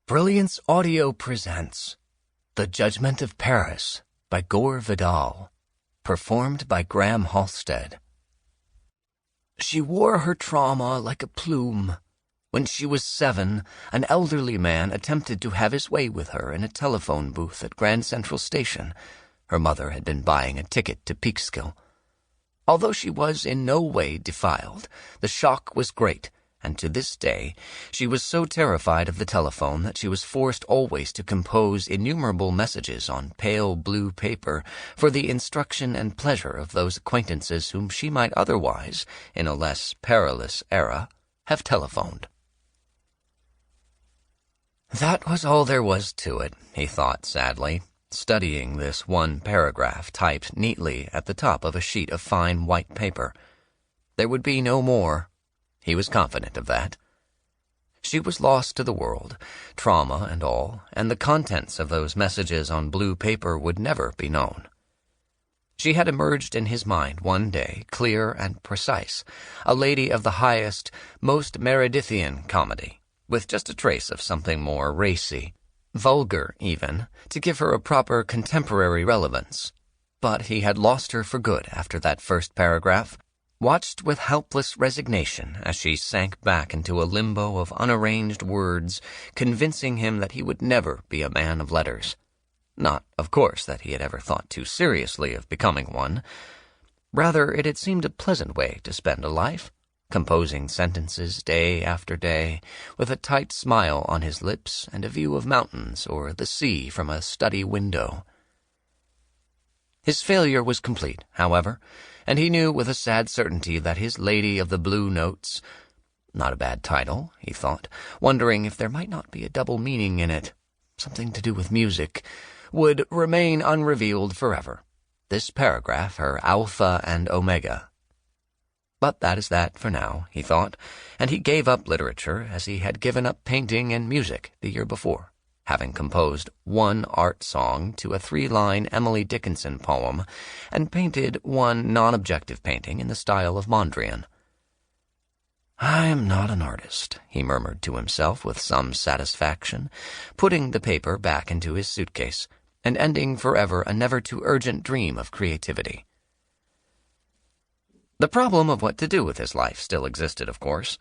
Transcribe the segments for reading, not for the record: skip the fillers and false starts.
Brilliance Audio presents The Judgment of Paris by Gore Vidal, performed by Graham Halstead. She wore her trauma like a plume. When she was 7, an elderly man attempted to have his way with her in a telephone booth at Grand Central Station. Her mother had been buying a ticket to Peekskill. Although she was in no way defiled, the shock was great, and to this day she was so terrified of the telephone that she was forced always to compose innumerable messages on pale blue paper for the instruction and pleasure of those acquaintances whom she might otherwise, in a less perilous era, have telephoned. That was all there was to it, he thought sadly, studying this one paragraph typed neatly at the top of a sheet of fine white paper. There would be no more. He was confident of that. She was lost to the world, trauma and all, and the contents of those messages on blue paper would never be known. She had emerged in his mind one day, clear and precise, a lady of the highest, most Meredithian comedy, with just a trace of something more racy, vulgar even, to give her a proper contemporary relevance. But he had lost her for good after that first paragraph, watched with helpless resignation as she sank back into a limbo of unarranged words, convincing him that he would never be a man of letters. Not, of course, that he had ever thought too seriously of becoming one. Rather, it had seemed a pleasant way to spend a life, composing sentences day after day, with a tight smile on his lips and a view of mountains or the sea from a study window. His failure was complete, however, and he knew with a sad certainty that his Lady of the Blue Notes— not a bad title, he thought, wondering if there might not be a double meaning in it, something to do with music— would remain unrevealed forever. This paragraph her alpha and omega. But that is that for now, he thought, and he gave up literature as he had given up painting and music the year before, having composed one art song to a 3-line Emily Dickinson poem and painted one non-objective painting in the style of Mondrian. "I am not an artist," he murmured to himself with some satisfaction, putting the paper back into his suitcase and ending forever a never-too-urgent dream of creativity. The problem of what to do with his life still existed, of course,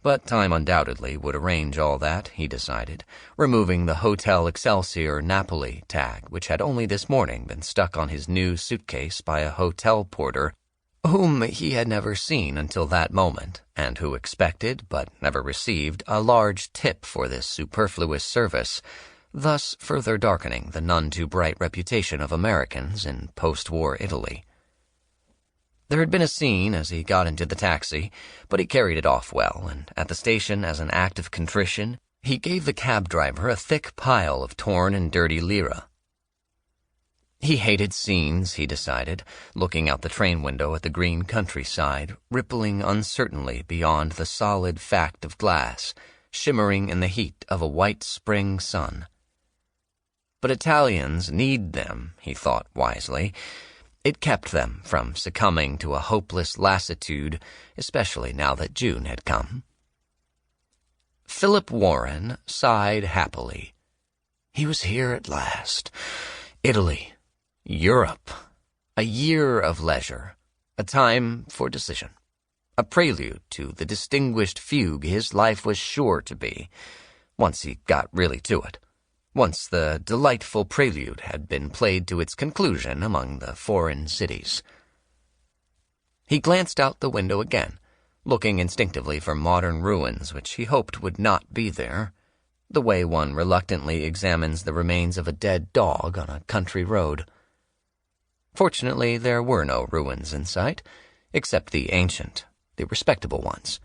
but time undoubtedly would arrange all that, he decided, removing the Hotel Excelsior Napoli tag, which had only this morning been stuck on his new suitcase by a hotel porter whom he had never seen until that moment, and who expected, but never received, a large tip for this superfluous service, thus further darkening the none-too-bright reputation of Americans in post-war Italy. There had been a scene as he got into the taxi, but he carried it off well, and at the station, as an act of contrition, he gave the cab driver a thick pile of torn and dirty lira. He hated scenes, he decided, looking out the train window at the green countryside, rippling uncertainly beyond the solid fact of glass, shimmering in the heat of a white spring sun. But Italians need them, he thought wisely. It kept them from succumbing to a hopeless lassitude, especially now that June had come. Philip Warren sighed happily. He was here at last. Italy. Europe. A year of leisure. A time for decision. A prelude to the distinguished fugue his life was sure to be, once he got really to it. Once the delightful prelude had been played to its conclusion among the foreign cities. He glanced out the window again, looking instinctively for modern ruins which he hoped would not be there, the way one reluctantly examines the remains of a dead dog on a country road. Fortunately, there were no ruins in sight, except the ancient, the respectable ones,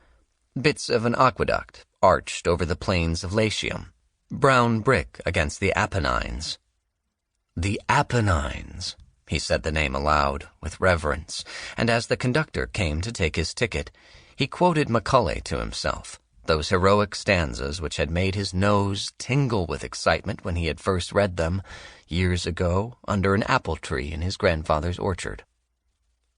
bits of an aqueduct arched over the plains of Latium, brown brick against the Apennines. The Apennines, he said the name aloud, with reverence, and as the conductor came to take his ticket, he quoted Macaulay to himself, those heroic stanzas which had made his nose tingle with excitement when he had first read them, years ago, under an apple tree in his grandfather's orchard.